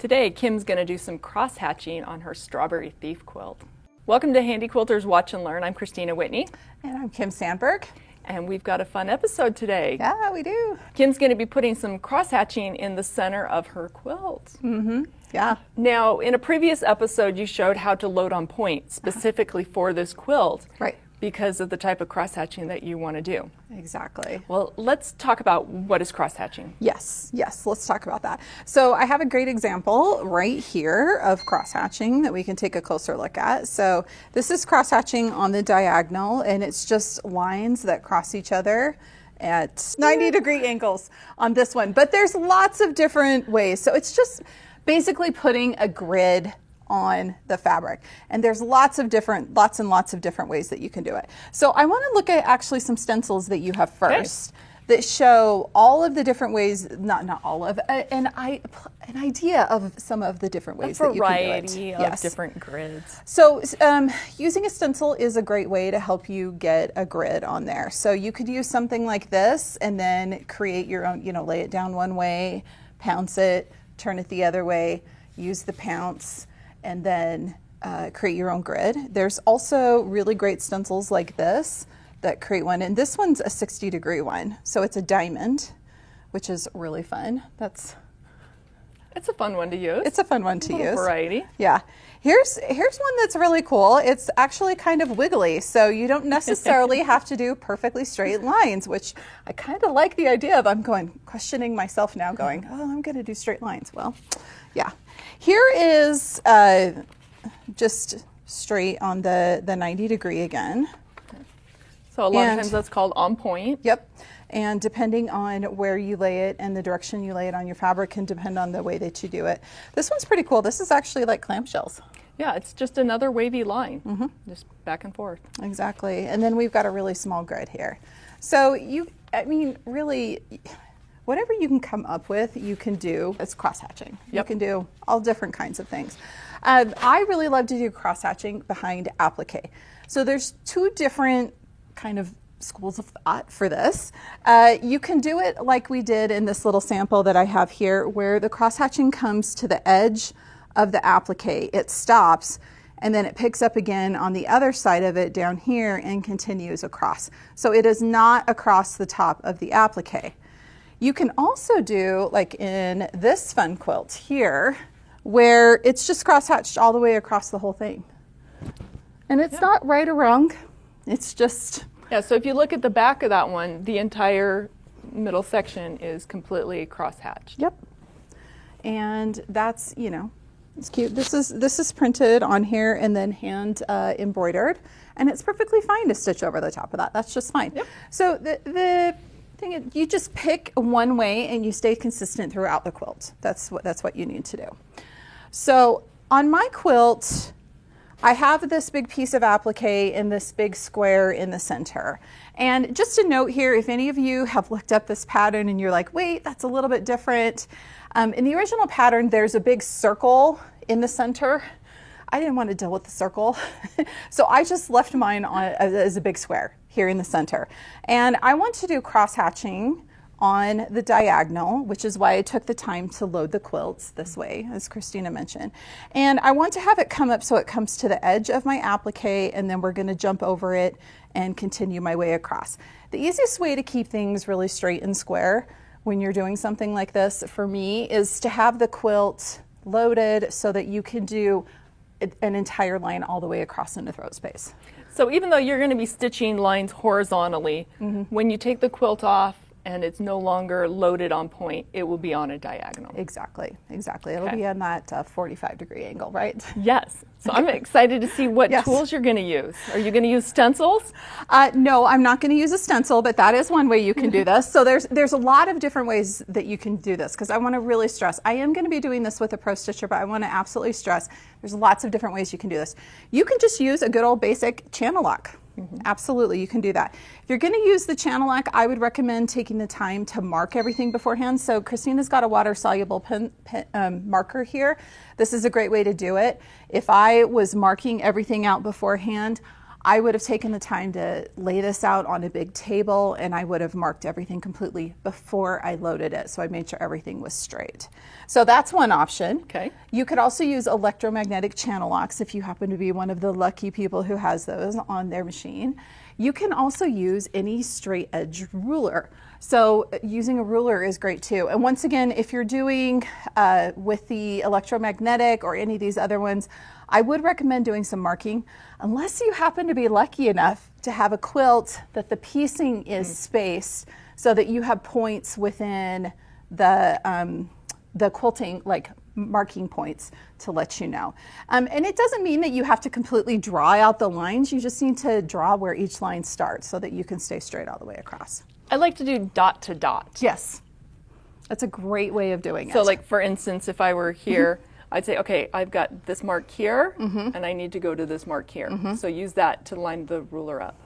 Today, Kim's going to do some cross-hatching on her Strawberry Thief quilt. Welcome to Handy Quilters Watch and Learn. I'm Kristina Whitney. And I'm Kim Sandberg. And we've got a fun episode today. Yeah, we do. Kim's going to be putting some cross-hatching in the center of her quilt. Yeah. Now, in a previous episode, you showed how to load on point specifically for this quilt. Right. Because of the type of cross-hatching that you want to do. Exactly. Well, let's talk about what is cross-hatching. Yes, let's talk about that. So I have a great example right here of cross-hatching that we can take a closer look at. So this is cross-hatching on the diagonal, and it's just lines that cross each other at 90-degree angles on this one. But there's lots of different ways. So it's just basically putting a grid on the fabric, and there's lots and lots of different ways that you can do it. So I want to look at actually some stencils that you have first that show all of the different ways, not all of, an idea of some of the different ways that you can do it. Variety of different grids. So using a stencil is a great way to help you get a grid on there. So you could use something like this and then create your own, lay it down one way, pounce it, turn it the other way, use the pounce, and then create your own grid. There's also really great stencils like this that create one, and this one's a 60-degree one, so it's a diamond, which is really fun. It's a fun one to use. It's a fun one to use. Variety. Yeah. Here's one that's really cool. It's actually kind of wiggly, so you don't necessarily have to do perfectly straight lines, which I kind of like the idea of. I'm questioning myself now, going, oh, I'm going to do straight lines. Well, yeah. Here is just straight on the 90-degree again. So a lot of times that's called on point. Yep. And depending on where you lay it and the direction you lay it on your fabric can depend on the way that you do it. This one's pretty cool. This is actually like clamshells. Yeah, it's just another wavy line, just back and forth. Exactly. And then we've got a really small grid here. So really, whatever you can come up with, you can do. It's cross-hatching. Yep. You can do all different kinds of things. I really love to do cross-hatching behind applique. So there's two different kind of schools of thought for this. You can do it like we did in this little sample that I have here, where the cross-hatching comes to the edge of the applique. It stops, and then it picks up again on the other side of it down here and continues across. So it is not across the top of the applique. You can also do, like in this fun quilt here, where it's just cross-hatched all the way across the whole thing. And it's not right or wrong. It's just... Yeah, so if you look at the back of that one, the entire middle section is completely cross-hatched. Yep. And that's, it's cute. This is printed on here and then hand embroidered, and it's perfectly fine to stitch over the top of that. That's just fine. Yep. So the thing is, you just pick one way and you stay consistent throughout the quilt. That's what you need to do. So on my quilt, I have this big piece of applique in this big square in the center. And just a note here, if any of you have looked up this pattern and you're like, wait, that's a little bit different. In the original pattern, there's a big circle in the center. I didn't want to deal with the circle, so I just left mine as a big square here in the center. And I want to do cross-hatching on the diagonal, which is why I took the time to load the quilts this way, as Kristina mentioned. And I want to have it come up so it comes to the edge of my applique, and then we're going to jump over it and continue my way across. The easiest way to keep things really straight and square when you're doing something like this, for me, is to have the quilt loaded so that you can do an entire line all the way across into throat space. So even though you're going to be stitching lines horizontally, when you take the quilt off and it's no longer loaded on point, it will be on a diagonal. Exactly. It'll be on that 45-degree angle, right? Yes. So I'm excited to see what tools you're going to use. Are you going to use stencils? No, I'm not going to use a stencil, but that is one way you can do this. So there's a lot of different ways that you can do this, because I want to really stress, I am going to be doing this with a Pro Stitcher, but I want to absolutely stress there's lots of different ways you can do this. You can just use a good old basic channel lock. Absolutely, you can do that. If you're going to use the channel lock, I would recommend taking the time to mark everything beforehand. So Kristina's got a water-soluble marker here. This is a great way to do it. If I was marking everything out beforehand, I would have taken the time to lay this out on a big table, and I would have marked everything completely before I loaded it. So I made sure everything was straight. So that's one option. Okay. You could also use electromagnetic channel locks if you happen to be one of the lucky people who has those on their machine. You can also use any straight edge ruler. So using a ruler is great too. And once again, if you're doing with the electromagnetic or any of these other ones, I would recommend doing some marking, unless you happen to be lucky enough to have a quilt that the piecing is spaced so that you have points within the quilting, like marking points to let you know. And it doesn't mean that you have to completely draw out the lines. You just need to draw where each line starts so that you can stay straight all the way across. I like to do dot to dot. Yes, that's a great way of doing it. So like, for instance, if I were here, I'd say, okay, I've got this mark here, and I need to go to this mark here. So use that to line the ruler up.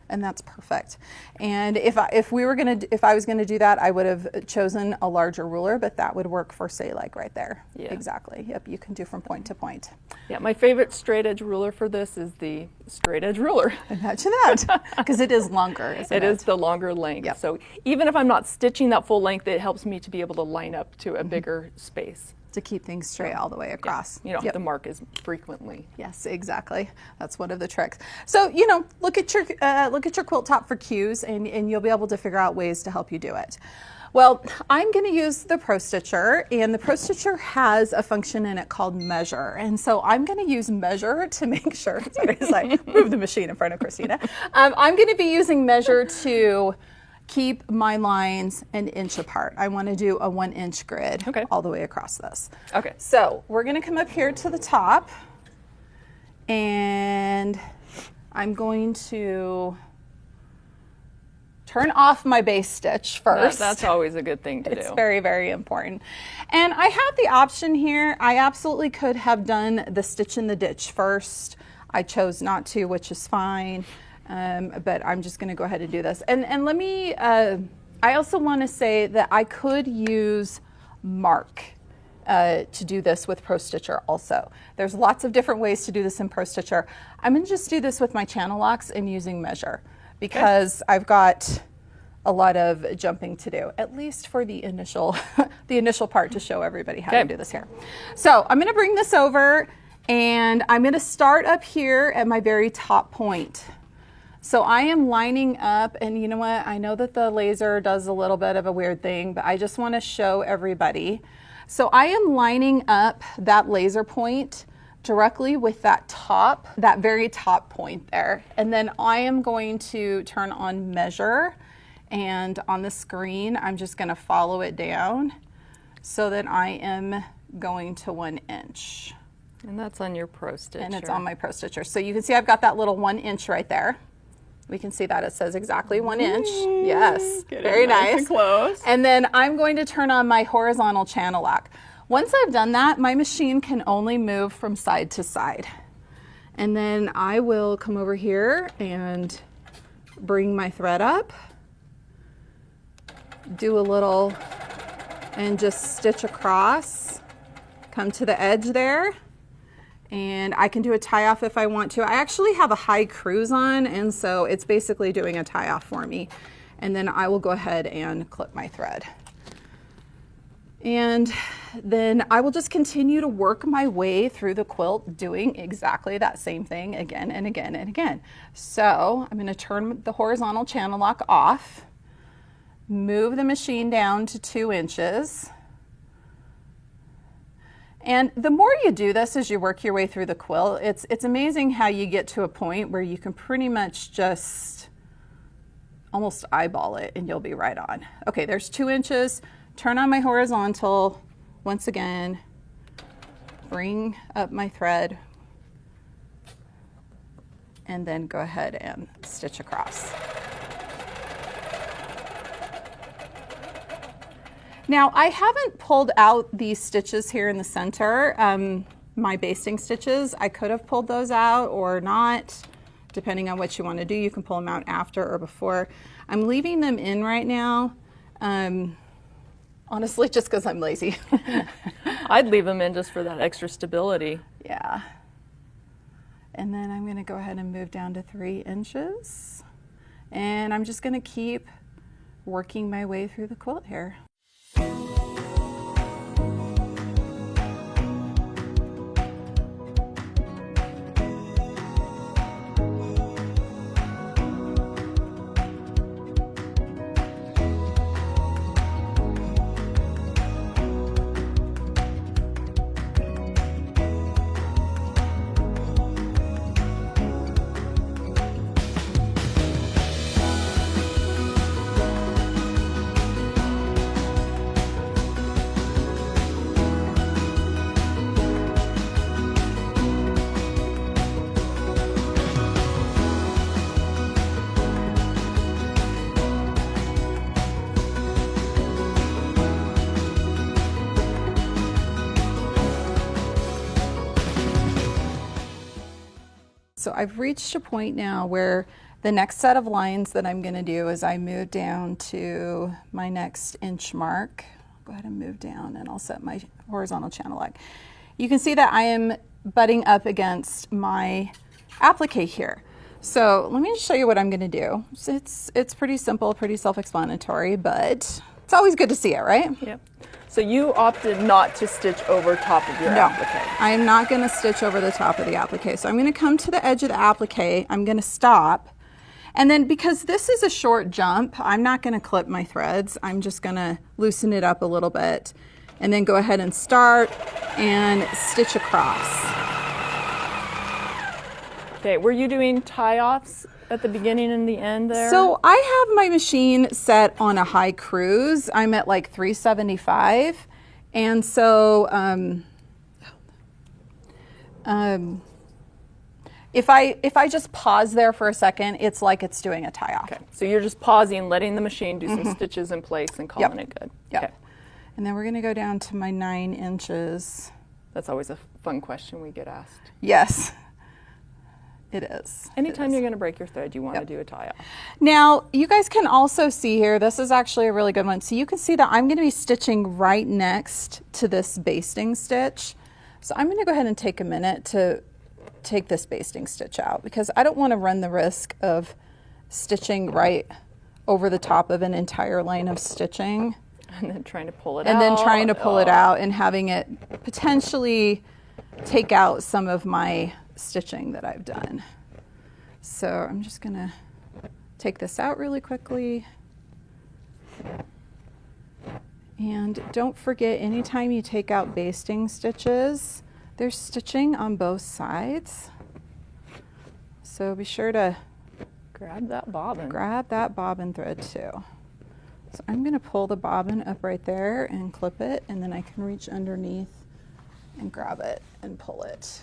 And that's perfect. And if I was gonna do that, I would have chosen a larger ruler, but that would work for, say, like right there. Yeah. Exactly. Yep. You can do from point to point. Yeah, my favorite straight edge ruler for this is the straight edge ruler. Imagine that, because it is longer. Isn't It is the longer length. Yep. So even if I'm not stitching that full length, it helps me to be able to line up to a bigger space. to keep things straight all the way across. You don't have to mark as frequently. Yes, exactly. That's one of the tricks. So, look at your quilt top for cues, and you'll be able to figure out ways to help you do it. Well, I'm going to use the Pro Stitcher, and the Pro Stitcher has a function in it called measure. And so I'm going to use measure to make sure, sorry, as I move the machine in front of Kristina. I'm going to be using measure to keep my lines an inch apart. I want to do a 1 inch grid all the way across this. Okay. So we're going to come up here to the top, and I'm going to turn off my base stitch first. That's always a good thing to do. It's very, very important. And I have the option here. I absolutely could have done the stitch in the ditch first. I chose not to, which is fine. But I'm just going to go ahead and do this. And let me, I also want to say that I could use mark to do this with Pro Stitcher also. There's lots of different ways to do this in Pro Stitcher. I'm going to just do this with my channel locks and using measure, because I've got a lot of jumping to do, at least for the initial, the initial part, to show everybody how to do this here. So I'm going to bring this over, and I'm going to start up here at my very top point. So I am lining up, and you know what? I know that the laser does a little bit of a weird thing, but I just want to show everybody. So I am lining up that laser point directly with that very top point there. And then I am going to turn on measure, and on the screen, I'm just going to follow it down so that I am going to 1 inch. And that's on your Pro Stitcher. And it's on my Pro Stitcher. So you can see I've got that little 1 inch right there. We can see that it says exactly 1 inch. Yes, very nice. And close. And then I'm going to turn on my horizontal channel lock. Once I've done that, my machine can only move from side to side. And then I will come over here and bring my thread up, do a little, and just stitch across, come to the edge there. And I can do a tie off if I want to. I actually have a high cruise on, and so it's basically doing a tie off for me. And then I will go ahead and clip my thread. And then I will just continue to work my way through the quilt, doing exactly that same thing again and again and again. So I'm going to turn the horizontal channel lock off, move the machine down to 2 inches. And the more you do this as you work your way through the quilt, it's amazing how you get to a point where you can pretty much just almost eyeball it and you'll be right on. Okay, there's 2 inches. Turn on my horizontal once again, bring up my thread, and then go ahead and stitch across. Now, I haven't pulled out these stitches here in the center, my basting stitches. I could have pulled those out or not, depending on what you want to do. You can pull them out after or before. I'm leaving them in right now, honestly, just because I'm lazy. I'd leave them in just for that extra stability. Yeah. And then I'm going to go ahead and move down to 3 inches. And I'm just going to keep working my way through the quilt here. So I've reached a point now where the next set of lines that I'm going to do is I move down to my next inch mark. Go ahead and move down and I'll set my horizontal channel leg. You can see that I am butting up against my applique here. So let me just show you what I'm going to do. It's pretty simple, pretty self-explanatory, but it's always good to see it, right? Yep. So you opted not to stitch over top of your applique. I am not going to stitch over the top of the applique. So I'm going to come to the edge of the applique. I'm going to stop. And then because this is a short jump, I'm not going to clip my threads. I'm just going to loosen it up a little bit and then go ahead and start and stitch across. Okay, were you doing tie-offs at the beginning and the end there? So I have my machine set on a high cruise. I'm at like 375. And so if I just pause there for a second, it's like it's doing a tie-off. Okay, so you're just pausing, letting the machine do some stitches in place and calling it good. Yep. Okay. And then we're going to go down to my 9 inches. That's always a fun question we get asked. Yes, it is. Anytime you're going to break your thread, you want to do a tie-off. Now, you guys can also see here, this is actually a really good one. So you can see that I'm going to be stitching right next to this basting stitch. So I'm going to go ahead and take a minute to take this basting stitch out because I don't want to run the risk of stitching right over the top of an entire line of stitching. And then trying to pull it out. And then trying to pull it out and having it potentially take out some of my stitching that I've done. So I'm just going to take this out really quickly. And don't forget, anytime you take out basting stitches, there's stitching on both sides. So be sure to grab that bobbin. Grab that bobbin thread too. So I'm going to pull the bobbin up right there and clip it, and then I can reach underneath and grab it and pull it.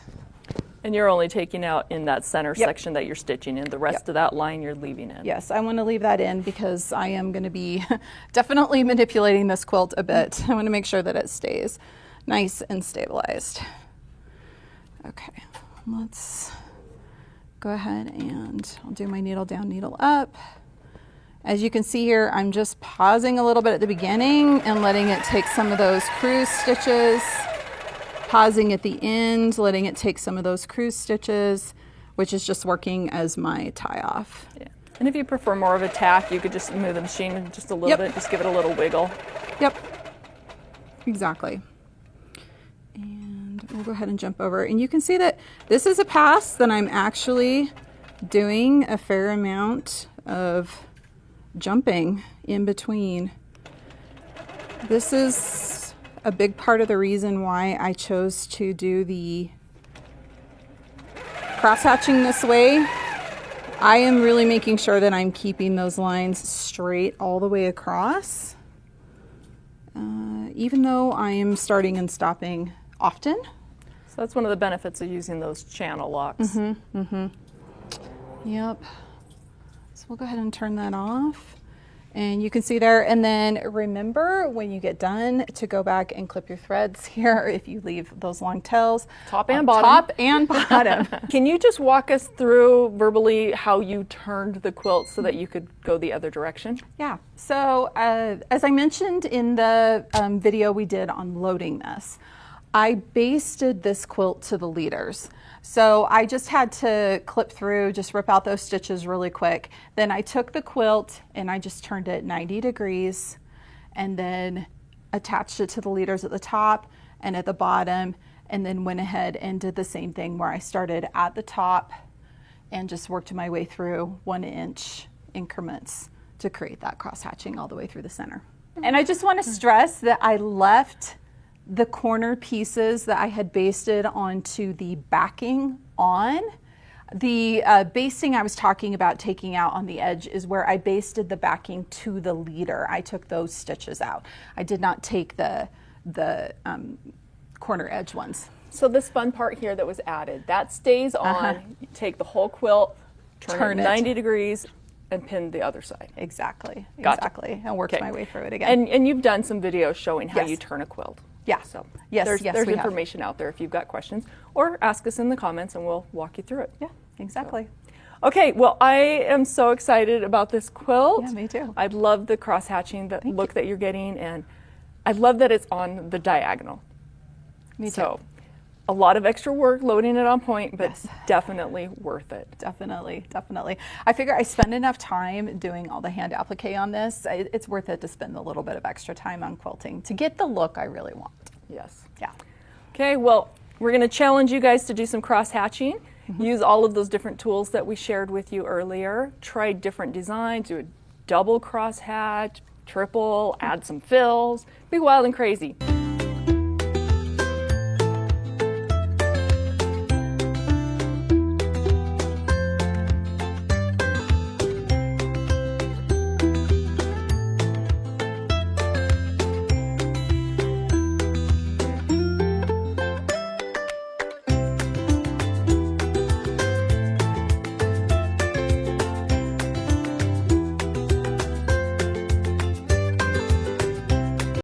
And you're only taking out in that center section that you're stitching in. The rest of that line you're leaving in. Yes, I want to leave that in because I am going to be definitely manipulating this quilt a bit. I want to make sure that it stays nice and stabilized. Okay, let's go ahead and I'll do my needle down, needle up. As you can see here, I'm just pausing a little bit at the beginning and letting it take some of those cruise stitches. Pausing at the end, letting it take some of those cruise stitches, which is just working as my tie-off. Yeah. And if you prefer more of a tack, you could just move the machine just a little bit, just give it a little wiggle. Yep, exactly. And we'll go ahead and jump over. And you can see that this is a pass that I'm actually doing a fair amount of jumping in between. This is a big part of the reason why I chose to do the cross-hatching this way. I am really making sure that I'm keeping those lines straight all the way across, even though I am starting and stopping often. So that's one of the benefits of using those channel locks. Yep. So we'll go ahead and turn that off. And you can see there, and then remember when you get done to go back and clip your threads here if you leave those long tails. Top and bottom. Top and bottom. Can you just walk us through verbally how you turned the quilt so that you could go the other direction? Yeah, so as I mentioned in the video we did on loading this, I basted this quilt to the leaders. So I just had to clip through, just rip out those stitches really quick. Then I took the quilt and I just turned it 90 degrees and then attached it to the leaders at the top and at the bottom, and then went ahead and did the same thing where I started at the top and just worked my way through 1 inch increments to create that cross hatching all the way through the center. And I just want to stress that I left the corner pieces that I had basted onto the backing on. The basting I was talking about taking out on the edge is where I basted the backing to the leader. I took those stitches out. I did not take the corner edge ones. So this fun part here that was added, that stays on. You take the whole quilt, turn it 90 degrees, and pin the other side. Exactly. Gotcha. Exactly. And worked my way through it again. And you've done some videos showing how you turn a quilt. Yeah. So Yes, there's we have. information out there if you've got questions, or ask us in the comments and we'll walk you through it. Yeah, exactly. Okay, well, I am so excited about this quilt. Yeah, me too. I love the cross hatching, that look that you're getting, and I love that it's on the diagonal. Me too. So a lot of extra work loading it on point, but definitely worth it. Definitely, definitely. I figure I spend enough time doing all the hand applique on this. It's worth it to spend a little bit of extra time on quilting to get the look I really want. Yes. Yeah. Okay, well, we're going to challenge you guys to do some cross hatching. Use all of those different tools that we shared with you earlier. Try different designs, do a double cross hatch, triple, add some fills. Be wild and crazy.